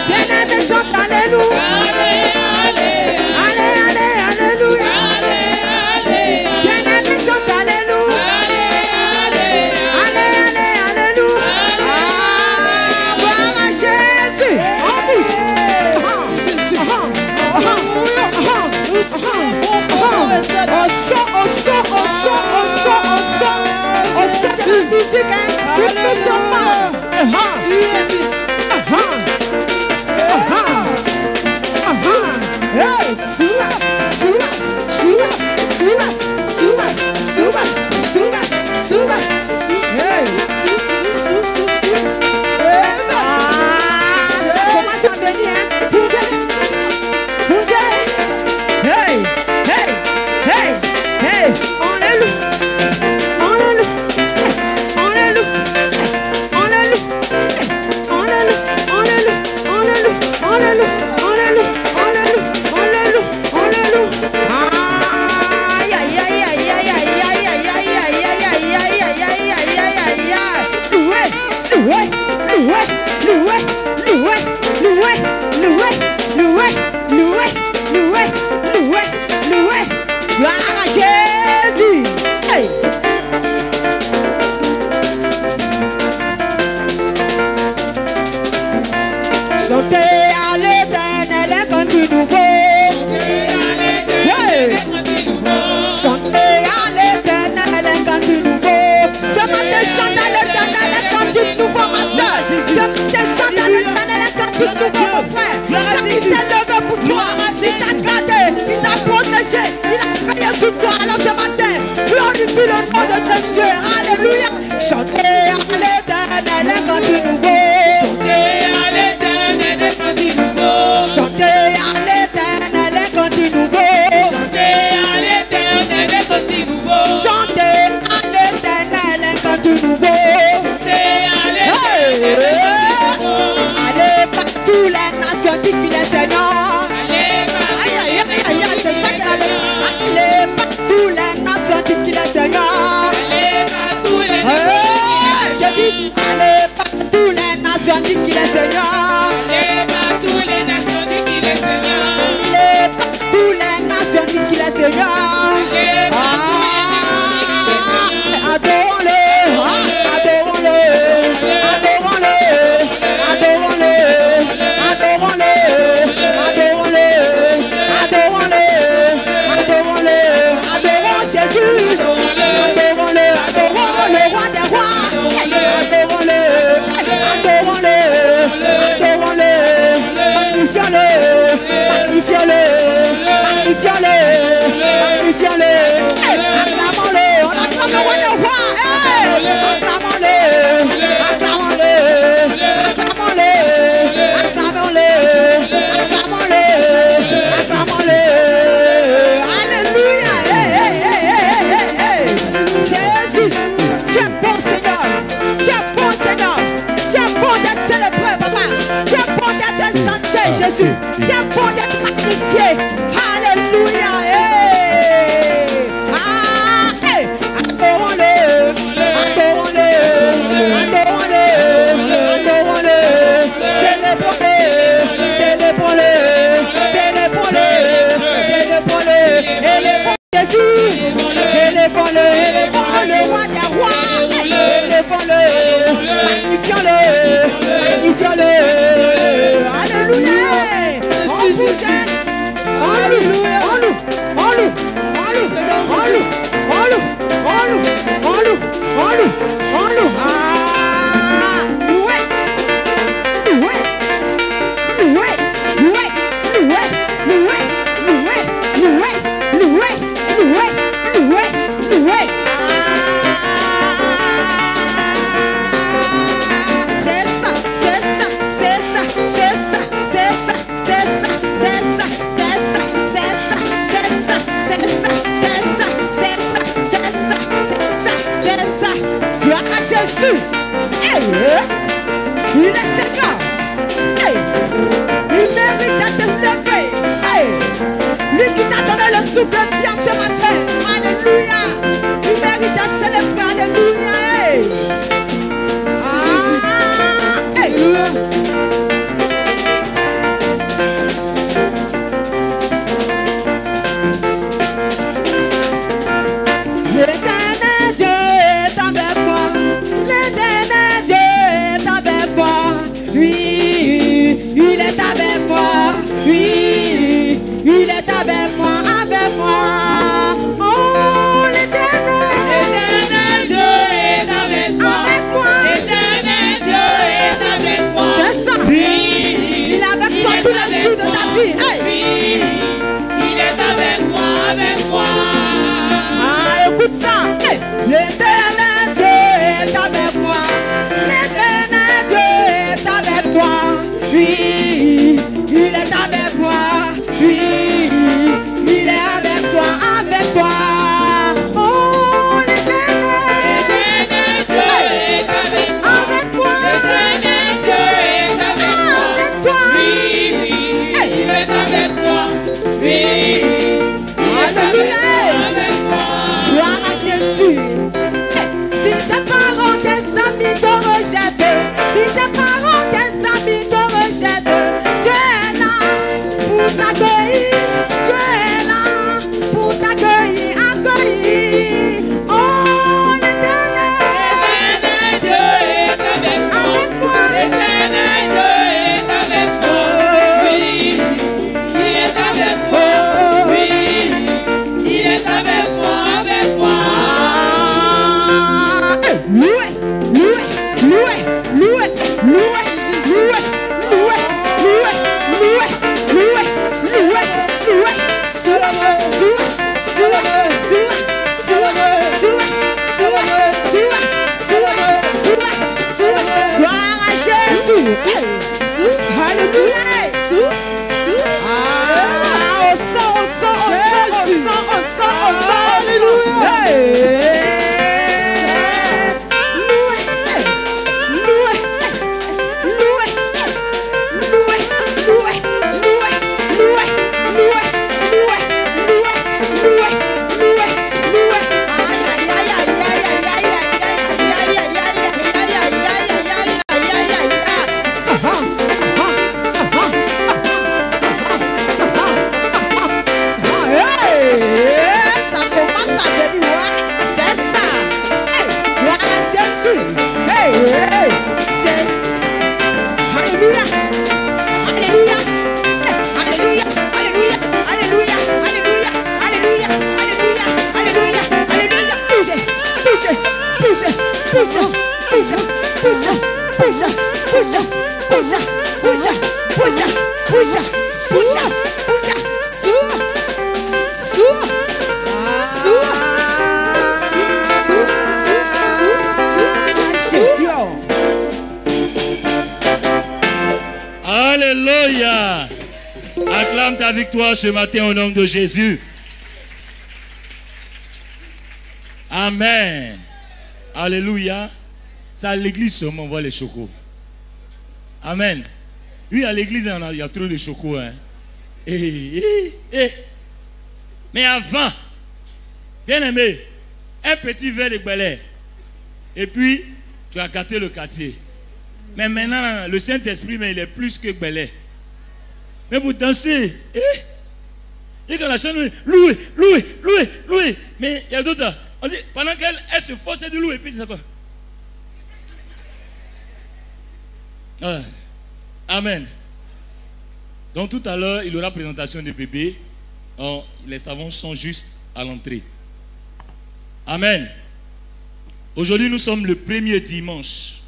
D: Bien-aimé, chante alléluia. Alléluia. Bien-aimé, chante alléluia. Alléluia. Ah, gloire à Jésus. En bouche. musique, hein. Pour tout ce mal.
B: Tu es dit.
D: Hey, suba, suba, suba, suba, suba, suba, suba, suba, hey. Ça commence à venir, hein. Bougez, bougez. Hey, hey, hey, hey. On le loue, on le loue, on le loue, on le loue, on le loue, on le loue, on le loue, on le loue, on le loue, on le loue, on le loue, on le loue. Aïe, aïe, aïe, aïe, aïe, aïe, aïe, aïe, aïe, aïe, aïe, aïe, aïe, aïe, aïe, aïe, aïe, aïe. Loué, loué, loué, loué, loué, loué, loué, loué, loué, loué, loué, loué. Gloire à Jésus. Hey. Chantez à l'Éternel un cantique nouveau. Hey. Chantez à l'Éternel un cantique nouveau. Ce matin, chante à l'Éternel un cantique nouveau, ma soeur. Ce matin, chante à l'Éternel un cantique nouveau, mon frère. Quand il s'est levé pour toi, il t'a gardé, il t'a protégé, il a veillé sur toi. Alors ce matin, glorifie le nom de ton Dieu. Alléluia. Chantez à l'Éternel un cantique nouveau. Chantez à l'Éternel un cantique nouveau.
B: Chantez à l'Éternel un cantique nouveau.
D: Chantez à l'Éternel un cantique nouveau.
B: Chantez à l'Éternel un cantique nouveau.
D: Allez partout les nations, dit qu'il est Seigneur.
B: Allez
D: Aïe aïe aïe aïe aïe, c'est ça qu'elle avait. Allez partout les nations, dit qu'il est Seigneur.
B: partout les
D: J'ai dit, allez partout les nations, dit qu'il est Seigneur.
B: Allez partout les nations, dit qu'il est Seigneur.
D: Allez partout les nations, dit qu'il est Seigneur. Adorons-le, adorons-le, adorons-le, adorons-le, adorons-le, adorons-le, adorons-le, adorons-le, adorons Jésus, adorons-le, adorons le roi des rois, adorons-le, adorons-le, adorons-le, magnifions-le, magnifions-le, magnifions-le, magnifions-le, acclamons-le, on acclame le roi des rois, acclamons-le, acclamons-le, acclamons-le, acclamons-le, acclamons-le, acclamons-le, alléluia, Jésus, tu es bon Seigneur, tu es bon Seigneur, tu es bon d'être célébré, papa, tu es bon d'être exalté, Jésus, tu es bon d'être magnifié, alléluia, adorons-le, adorons-le, adorons-le, adorons-le, célébrons-le, célébrons-le, célébrons-le, célébrons-le, élevons Jésus, élevons-le, élevons le roi des rois, élevons-le, magnifions-le, magnifions-le, alléluia, on loue, on loue, on loue, on loue, on loue, on loue, on loue, on loue, on loue, on loue, loué, loué, loué, loué, loué, loué, loué, loué, loué, loué, loué, loué. C'est ça, c'est ça, c'est ça, c'est ça, c'est ça, c'est ça, c'est ça, c'est ça, c'est ça, c'est ça, c'est ça, c'est ça, c'est ça, c'est ça, c'est ça, c'est ça. Gloire à Jésus. Hey, il est Seigneur. Hey, il mérite d'être élevé. Hey, lui qui t'a donné le souffle de vie en ce matin. Alléluia. Il mérite d'être célébré. Alléluia. Hey. Hey. L'éternel Dieu est avec moi. L'éternel Dieu est avec moi. Oui, il est avec moi. Oui, il est avec moi, avec moi. jour de ta vie. Hey.
B: Oui, il est avec moi, avec moi.
D: Ah, écoute ça. Hey. L'éternel Dieu est avec moi. L'éternel Dieu est avec moi. Oui, il est avec moi. Oui, il est avec toi, avec toi. Oh, l'éternel
B: Dieu est avec moi.
D: avec moi.
B: L'éternel Dieu est avec moi.
D: Avec toi.
B: Oui, oui, il est avec moi. Oui, il est avec moi.
D: Gloire à Jésus. Si tes parents, tes amis te rejettent, si tes parents, tes amis te rejettent, Dieu est là pour t'accueillir. Dieu est là pour t'accueillir, accueillir. Oh, l'éternel.
B: L'éternel Dieu est avec moi. L'éternel Dieu est avec moi. Oui, il est avec moi. Oui, il est avec moi, avec moi.
D: Loué, loué, loué, loué, loué, loué, loué, loué, loué, loué, loué, loué, soua, soua, soua, soua, soua, soua, soua, soua, soua, soua. Gloire à Jésus. Alléluia. Ah, au sang, au sang, au sang, au sang, au sang, au sang. Alléluia. Ça commence à venir, c'est ça. Gloire à Jésus. C'est Alléluia. Alléluia. Alléluia. Alléluia. Alléluia. Alléluia. Alléluia. Alléluia. Alléluia. Alléluia. Bougez. Bougez. Bougez. Bougez. Bougez. Bougez. Bougez. Bougez. Bougez. Bougez. Bougez. Bougez. Bougez. Bougez. Soua. Soua.
C: Alléluia. Acclame ta victoire ce matin au nom de Jésus. Amen. Alléluia. C'est à l'église seulement on voit les chocos. Amen. Oui, à l'église, il y a trop de chocos. Hein. Mais avant, bien aimé, un petit verre de Belay. Et puis, tu as gâté le quartier. Mais maintenant, le Saint-Esprit, il est plus que Belay. Mais vous dansez. Et quand la chanson, louez, louez, louez, louez. Mais il y a d'autres. On dit, pendant qu'elle se force de louer, et puis c'est quoi? Amen. Donc tout à l'heure, il y aura présentation des bébés. Les savons sont juste à l'entrée. Amen. Aujourd'hui, nous sommes le premier dimanche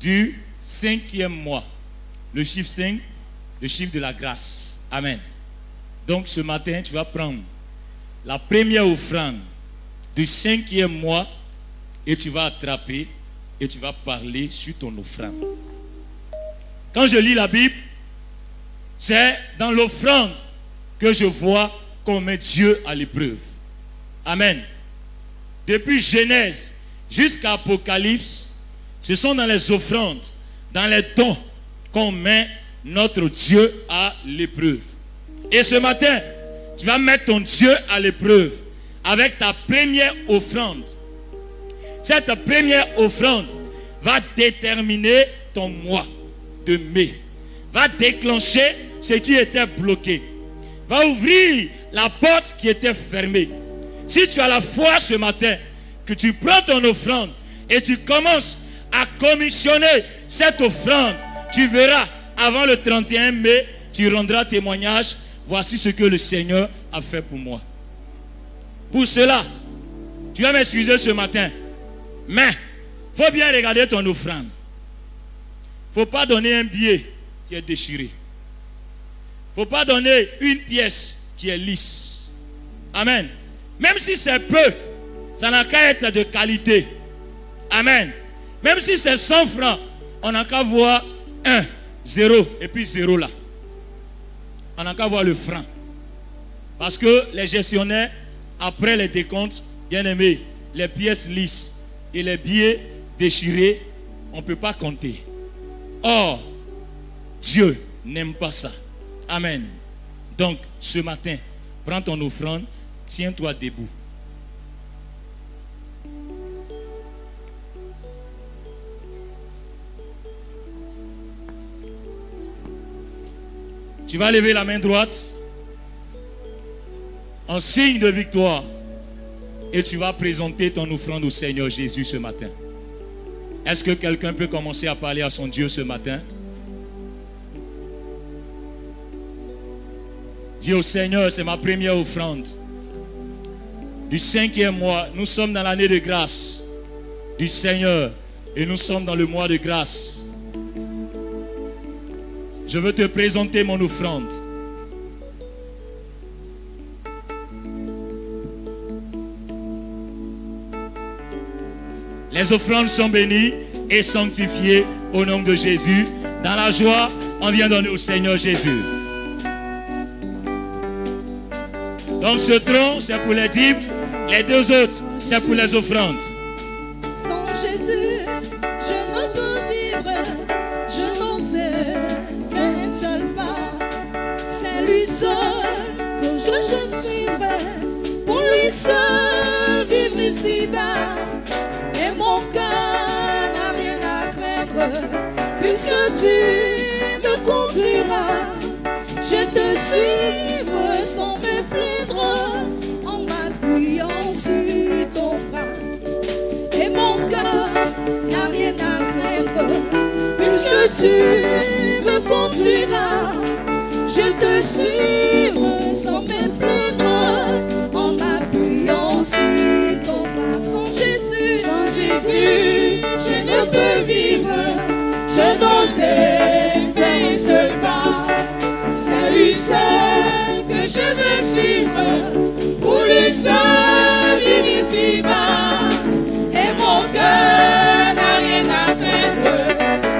C: du 5e mois. Le chiffre 5, le chiffre de la grâce. Amen. Donc ce matin, tu vas prendre la première offrande du 5e mois et tu vas attraper et tu vas parler sur ton offrande. Quand je lis la Bible, c'est dans l'offrande que je vois qu'on met Dieu à l'épreuve. Amen. Depuis Genèse jusqu'à Apocalypse, ce sont dans les offrandes, dans les dons qu'on met notre Dieu à l'épreuve. Et ce matin, tu vas mettre ton Dieu à l'épreuve avec ta première offrande. Cette première offrande va déterminer ton mois de mai, va déclencher ce qui était bloqué, va ouvrir la porte qui était fermée. Si tu as la foi ce matin, que tu prends ton offrande et tu commences à commissionner cette offrande, tu verras, avant le 31 mai, tu rendras témoignage. Voici ce que le Seigneur a fait pour moi. Pour cela, tu vas m'excuser ce matin, mais il faut bien regarder ton offrande. Il ne faut pas donner un billet qui est déchiré. faut pas donner une pièce qui est lisse. Amen. Même si c'est peu, ça n'a qu'à être de qualité. Amen. Même si c'est 100 francs, on n'a qu'à voir 1, 0 et puis 0 là. On n'a qu'à voir le franc. Parce que les gestionnaires, après les décomptes, bien aimés, les pièces lisses et les billets déchirés, on ne peut pas compter. Or, Dieu n'aime pas ça. Amen. Donc, ce matin, prends ton offrande, tiens-toi debout. Tu vas lever la main droite en signe de victoire et tu vas présenter ton offrande au Seigneur Jésus ce matin. Est-ce que quelqu'un peut commencer à parler à son Dieu ce matin? Dis au Seigneur, c'est ma première offrande. Du 5e mois, nous sommes dans l'année de grâce du Seigneur et nous sommes dans le mois de grâce. Je veux te présenter mon offrande. Les offrandes sont bénies et sanctifiées au nom de Jésus. Dans la joie, on vient donner au Seigneur Jésus. Donc ce tronc, c'est pour les dîmes. Les deux autres, c'est pour les offrandes.
B: Sans Jésus, je ne peux vivre. Je n'osais faire un seul pas. C'est lui seul que je suivrai. Pour lui seul vivre ici-bas. Et mon cœur n'a rien à craindre. Puisque tu me conduiras, je te suivrai sans me plaindre, en m'appuyant sur ton bras. Et mon cœur n'a rien à craindre, puisque tu me conduiras, je te suivrai sans me plaindre, en m'appuyant sur ton bras. Sans Jésus, je ne peux vivre, je n'osais faire un seul pas. C'est lui seul que je veux suivre, pour lui seul vivre ici-bas. Et mon cœur n'a rien à craindre,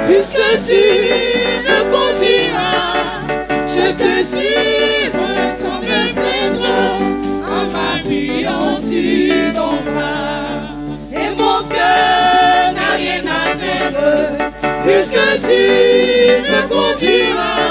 B: puisque tu me conduiras, je te suivrai sans me plaindre, en m'appuyant sur ton bras. Et mon cœur n'a rien à craindre, puisque tu me conduiras,